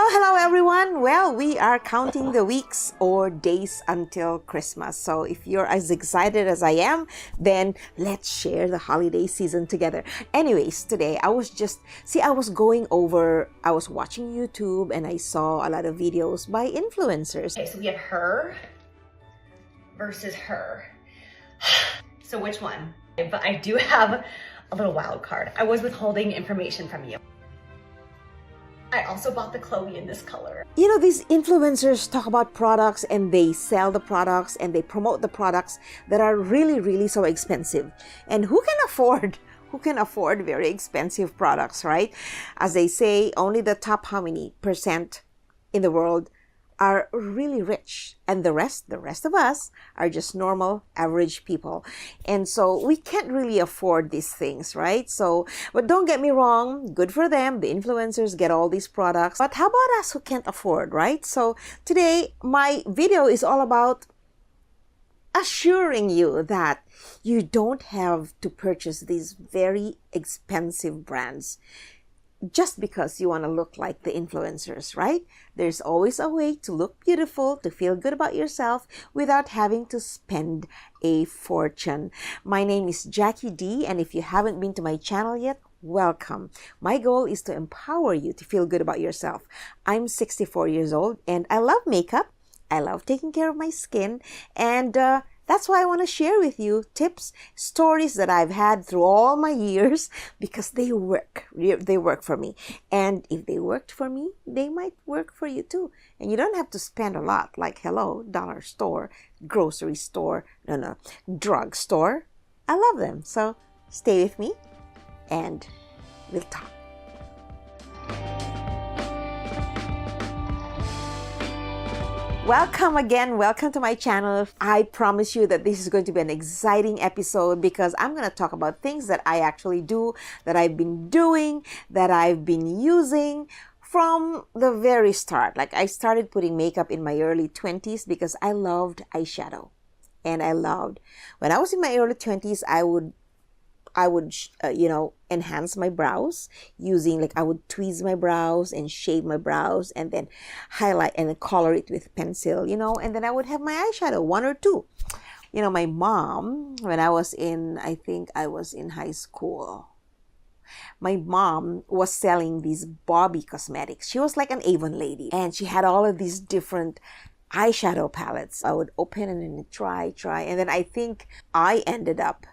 Hello everyone. Well, we are counting the weeks or days until Christmas. So if you're as excited as I am, then let's share the holiday season together. Anyways, today I was watching YouTube and I saw a lot of videos by influencers. Okay, so we have her versus her. So which one? But I do have a little wild card. I was withholding information from you. I also bought the Chloe in this color. You know, these influencers talk about products and they sell the products and they promote the products that are really, really so expensive. And who can afford very expensive products, right? As they say, only the top how many percent in the world are really rich, and the rest of us are just normal average people. And so we can't really afford these things, right? So, but don't get me wrong, good for them, the influencers get all these products, but how about us who can't afford, right? So today my video is all about assuring you that you don't have to purchase these very expensive brands just because you want to look like the influencers, right? There's always a way to look beautiful, to feel good about yourself without having to spend a fortune. My name is Jackie D, and if you haven't been to my channel yet, welcome. My goal is to empower you to feel good about yourself. I'm 64 years old and I love makeup. I love taking care of my skin, and that's why I want to share with you tips, stories that I've had through all my years because they work. They work for me. And if they worked for me, they might work for you too. And you don't have to spend a lot like, hello, dollar store, grocery store, drugstore. I love them. So stay with me and we'll talk. Welcome again. Welcome to my channel. I promise you that this is going to be an exciting episode because I'm going to talk about things that I actually do, that I've been doing, that I've been using from the very start. Like I started putting makeup in my early 20s because I loved eyeshadow. And when I was in my early 20s, I would enhance my brows using, I would tweeze my brows and shave my brows and then highlight and then color it with pencil, and then I would have my eyeshadow, one or two. My mom, when I think I was in high school, my mom was selling these Bobby cosmetics. She was like an Avon lady and she had all of these different eyeshadow palettes. I would open and then try. And then I think I ended up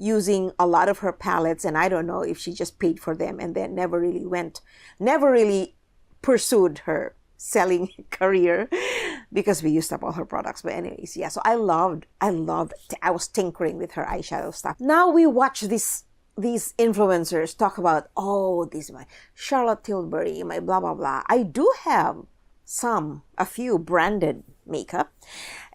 using a lot of her palettes, and I don't know if she just paid for them and then never really pursued her selling career because we used up all her products. But anyways, yeah, so I was tinkering with her eyeshadow stuff. Now we watch these influencers talk about, this is my Charlotte Tilbury, my blah, blah, blah. I do have a few branded makeup.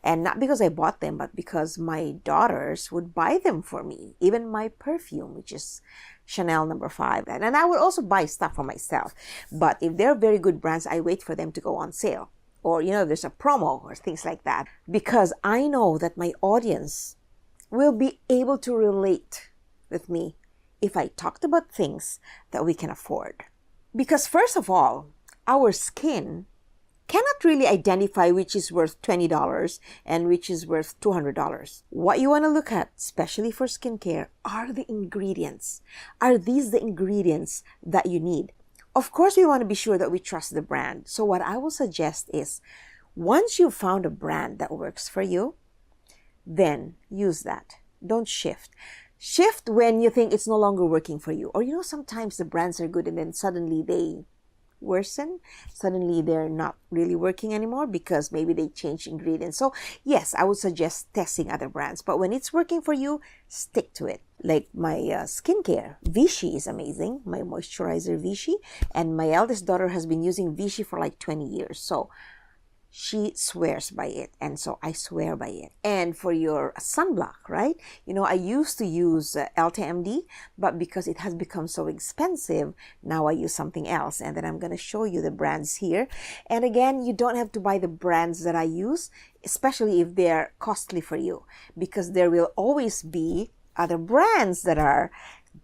And not because I bought them, but because my daughters would buy them for me. Even my perfume, which is Chanel No. 5. And I would also buy stuff for myself. But if they're very good brands, I wait for them to go on sale. Or, there's a promo or things like that. Because I know that my audience will be able to relate with me if I talked about things that we can afford. Because first of all, our skin cannot really identify which is worth $20 and which is worth $200. What you want to look at, especially for skincare, are the ingredients. Are these the ingredients that you need? Of course, we want to be sure that we trust the brand. So what I will suggest is, once you've found a brand that works for you, then use that. Don't shift. Shift when you think it's no longer working for you. Or sometimes the brands are good and then suddenly they worsen. Suddenly they're not really working anymore because maybe they changed ingredients. So yes, I would suggest testing other brands, but when it's working for you, stick to it. Like my skincare, Vichy is amazing. My moisturizer Vichy, and my eldest daughter has been using Vichy for like 20 years. So she swears by it, and so I swear by it. And for your sunblock, right? I used to use LTMD, but because it has become so expensive, now I use something else. And then I'm going to show you the brands here. And again, you don't have to buy the brands that I use, especially if they're costly for you, because there will always be other brands that are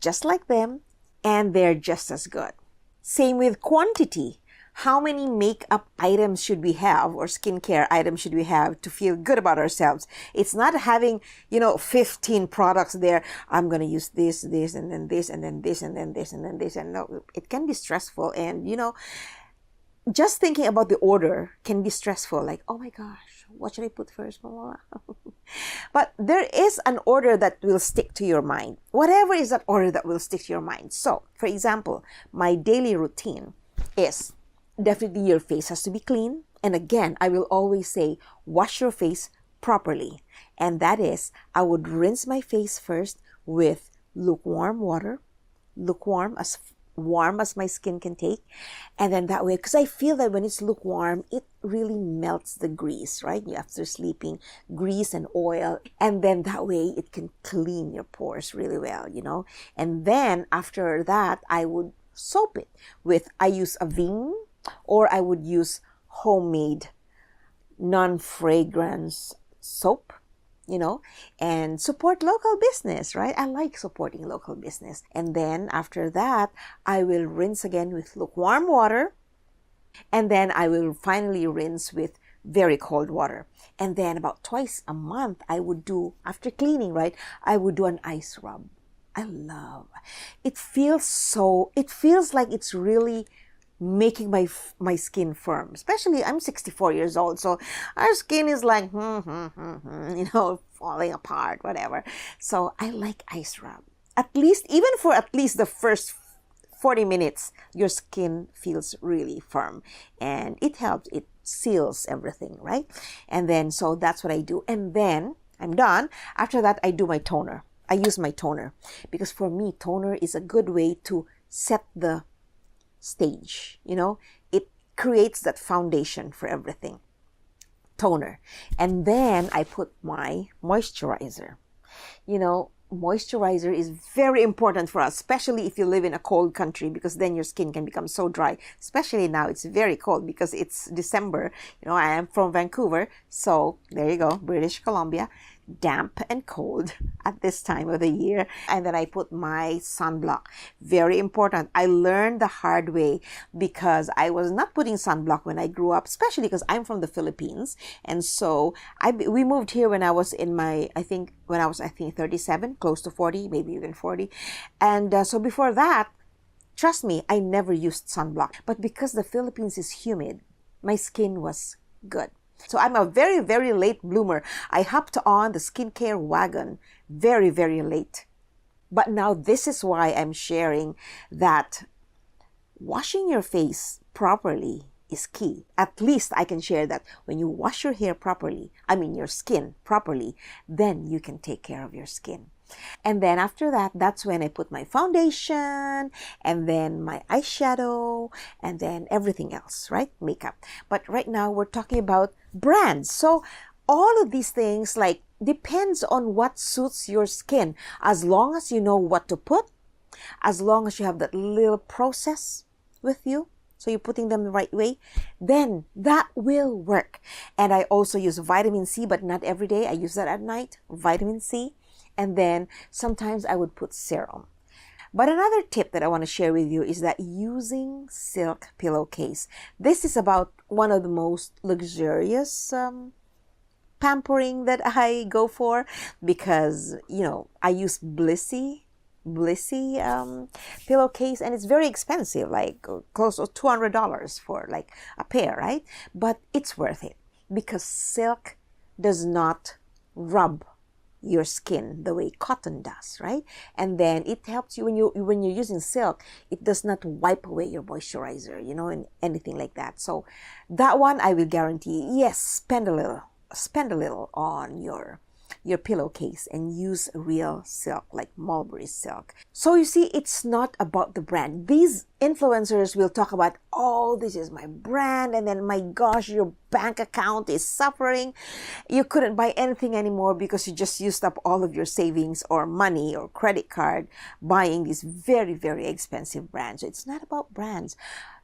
just like them, and they're just as good. Same with quantity. how many makeup items should we have or skincare items should we have to feel good about ourselves? It's not having, 15 products there. I'm going to use this, and then this, and then this, and then this, and then this. And no, it can be stressful. And, just thinking about the order can be stressful. Like, oh my gosh, what should I put first? But there is an order that will stick to your mind. Whatever is that order that will stick to your mind. So, for example, my daily routine is definitely your face has to be clean. And again, I will always say, wash your face properly. And that is, I would rinse my face first with lukewarm water, lukewarm as warm as my skin can take. And then that way, because I feel that when it's lukewarm, it really melts the grease, right? After sleeping, grease and oil. And then that way it can clean your pores really well, And then after that, I would soap it I use eveRIAthing, or I would use homemade non-fragrance soap, and support local business, right? I like supporting local business. And then after that, I will rinse again with lukewarm water. And then I will finally rinse with very cold water. And then about twice a month, I would do, after cleaning, right? I would do an ice rub. I love it. It feels like it's really making my skin firm. Especially, I'm 64 years old, so our skin is like, falling apart, whatever. So I like ice rub. Even for the first 40 minutes, your skin feels really firm. And it helps, it seals everything, right? And then, so that's what I do. And then, I'm done. After that, I do my toner. I use my toner. Because for me, toner is a good way to set the stage, it creates that foundation for everything. Toner. And then I put my moisturizer. Moisturizer is very important for us, especially if you live in a cold country, because then your skin can become so dry. Especially now, it's very cold because it's December. I am from Vancouver, so there you go, British Columbia. Damp and cold at this time of the year. And then I put my sunblock. Very important. I learned the hard way because I was not putting sunblock when I grew up, especially because I'm from the Philippines. And so we moved here when I was I think 37, close to 40, maybe even 40. And so before that, trust me, I never used sunblock. But because the Philippines is humid, my skin was good. So I'm a very, very late bloomer. I hopped on the skincare wagon very, very late. But now this is why I'm sharing that washing your face properly is key. At least I can share that when you wash your your skin properly, then you can take care of your skin. And then after that, that's when I put my foundation and then my eyeshadow and then everything else, right? Makeup. But right now we're talking about brands. So all of these things depends on what suits your skin. As long as you know what to put, as long as you have that little process with you, so you're putting them the right way, then that will work. And I also use vitamin C, but not every day. I use that at night, vitamin C. And then sometimes I would put serum. But another tip that I want to share with you is that using silk pillowcase. This is about one of the most luxurious pampering that I go for because, I use Blissy pillowcase, and it's very expensive, like close to $200 for a pair, right? But it's worth it because silk does not rub your skin the way cotton does, right? And then it helps you when you're using silk, it does not wipe away your moisturizer, and anything like that. So that one I will guarantee, yes, spend a little on your pillowcase and use real silk like mulberry silk. So you see, it's not about the brand. These influencers will talk about, oh, this is my brand, and then my gosh, your bank account is suffering. You couldn't buy anything anymore because you just used up all of your savings or money or credit card buying these very, very expensive brands. So it's not about brands.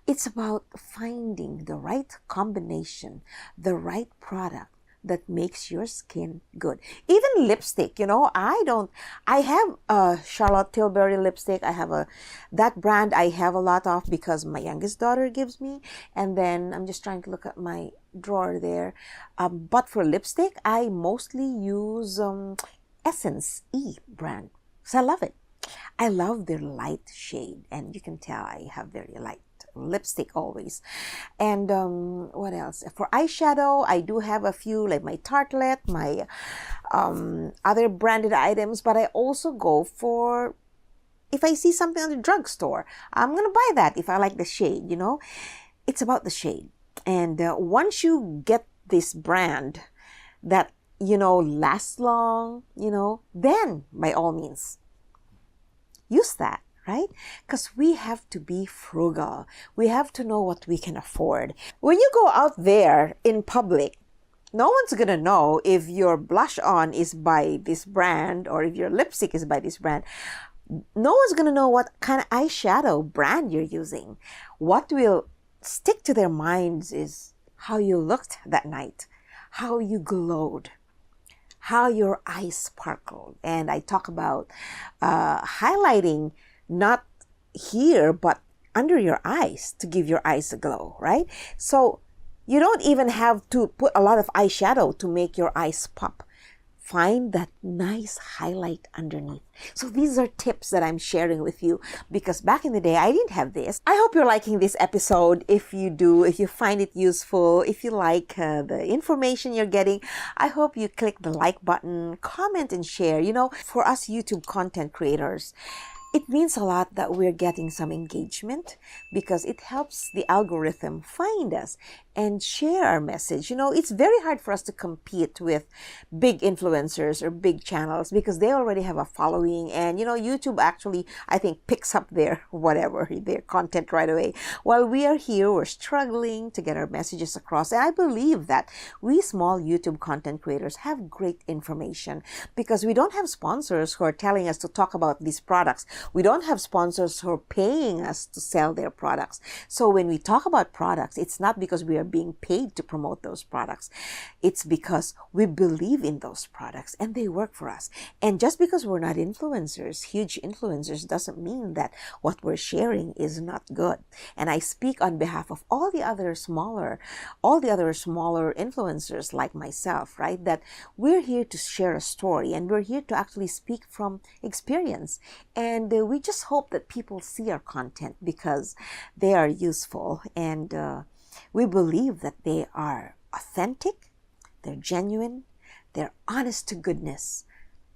It's about finding the right combination, the right product, that makes your skin good. Even lipstick, I have a Charlotte Tilbury lipstick. That brand I have a lot of because my youngest daughter gives me. And then I'm just trying to look at my drawer there. But for lipstick, I mostly use Essence E brand. So I love it. I love their light shade, and you can tell I have very light lipstick always. And what else? For eyeshadow, I do have a few, like my Tartelette, my other branded items, but I also go for, if I see something on the drugstore, I'm gonna buy that if I like the shade. It's about the shade. And once you get this brand that lasts long, then by all means use that, right? Because we have to be frugal. We have to know what we can afford. When you go out there in public, no one's going to know if your blush on is by this brand or if your lipstick is by this brand. No one's going to know what kind of eyeshadow brand you're using. What will stick to their minds is how you looked that night, how you glowed, how your eyes sparkled. And I talk about highlighting not here, but under your eyes to give your eyes a glow, right? So you don't even have to put a lot of eyeshadow to make your eyes pop. Find that nice highlight underneath. So these are tips that I'm sharing with you because back in the day, I didn't have this. I hope you're liking this episode. If you do, if you find it useful, if you like the information you're getting, I hope you click the like button, comment and share. For us YouTube content creators, it means a lot that we're getting some engagement because it helps the algorithm find us and share our message. It's very hard for us to compete with big influencers or big channels because they already have a following. And, YouTube actually, I think, picks up their content right away. While we are here, we're struggling to get our messages across. And I believe that we small YouTube content creators have great information because we don't have sponsors who are telling us to talk about these products. We don't have sponsors who are paying us to sell their products. So when we talk about products, it's not because we are being paid to promote those products. It's because we believe in those products and they work for us. And just because we're not influencers, huge influencers, doesn't mean that what we're sharing is not good. And I speak on behalf of all the other smaller influencers like myself, right? That we're here to share a story and we're here to actually speak from experience. And we just hope that people see our content because they are useful and we believe that they are authentic, they're genuine, they're honest to goodness,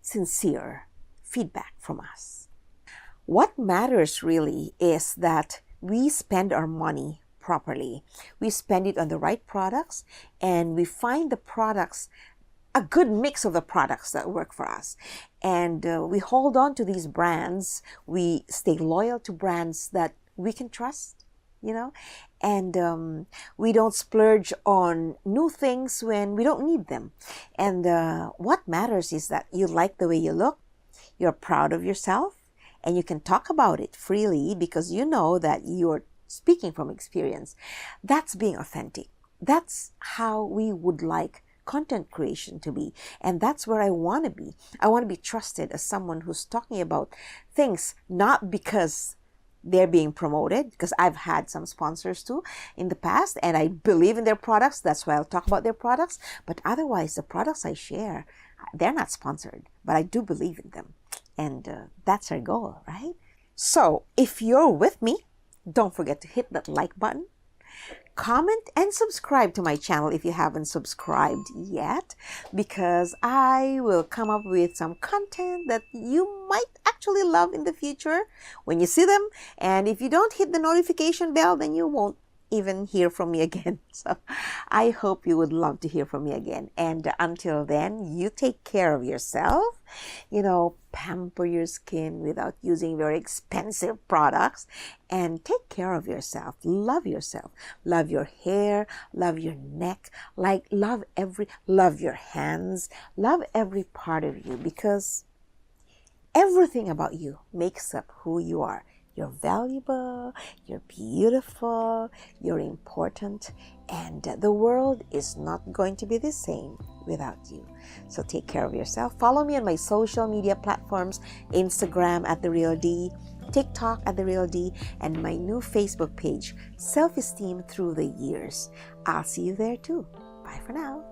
sincere feedback from us. What matters really is that we spend our money properly. We spend it on the right products and we find the products, a good mix of the products that work for us. And we hold on to these brands. We stay loyal to brands that we can trust, and we don't splurge on new things when we don't need them. And what matters is that you like the way you look, you're proud of yourself, and you can talk about it freely because you know that you're speaking from experience. That's being authentic. That's how we would like content creation to be. And that's where I want to be. I want to be trusted as someone who's talking about things not because they're being promoted, because I've had some sponsors too in the past and I believe in their products. That's why I'll talk about their products. But otherwise, the products I share, they're not sponsored, but I do believe in them. And that's our goal, right? So if you're with me, don't forget to hit that like button, comment and subscribe to my channel if you haven't subscribed yet, because I will come up with some content that you might actually love in the future when you see them. And if you don't hit the notification bell, then you won't even hear from me again. So I hope you would love to hear from me again. And until then, you take care of yourself. Pamper your skin without using very expensive products, and take care of yourself. Love yourself. Love your hair, love your neck, love your hands, love every part of you, because everything about you makes up who you are. You're valuable, you're beautiful, you're important, and the world is not going to be the same without you. So take care of yourself. Follow me on my social media platforms, Instagram at The Real D, TikTok at The Real D, and my new Facebook page, Self-Esteem Through the Years. I'll see you there too. Bye for now.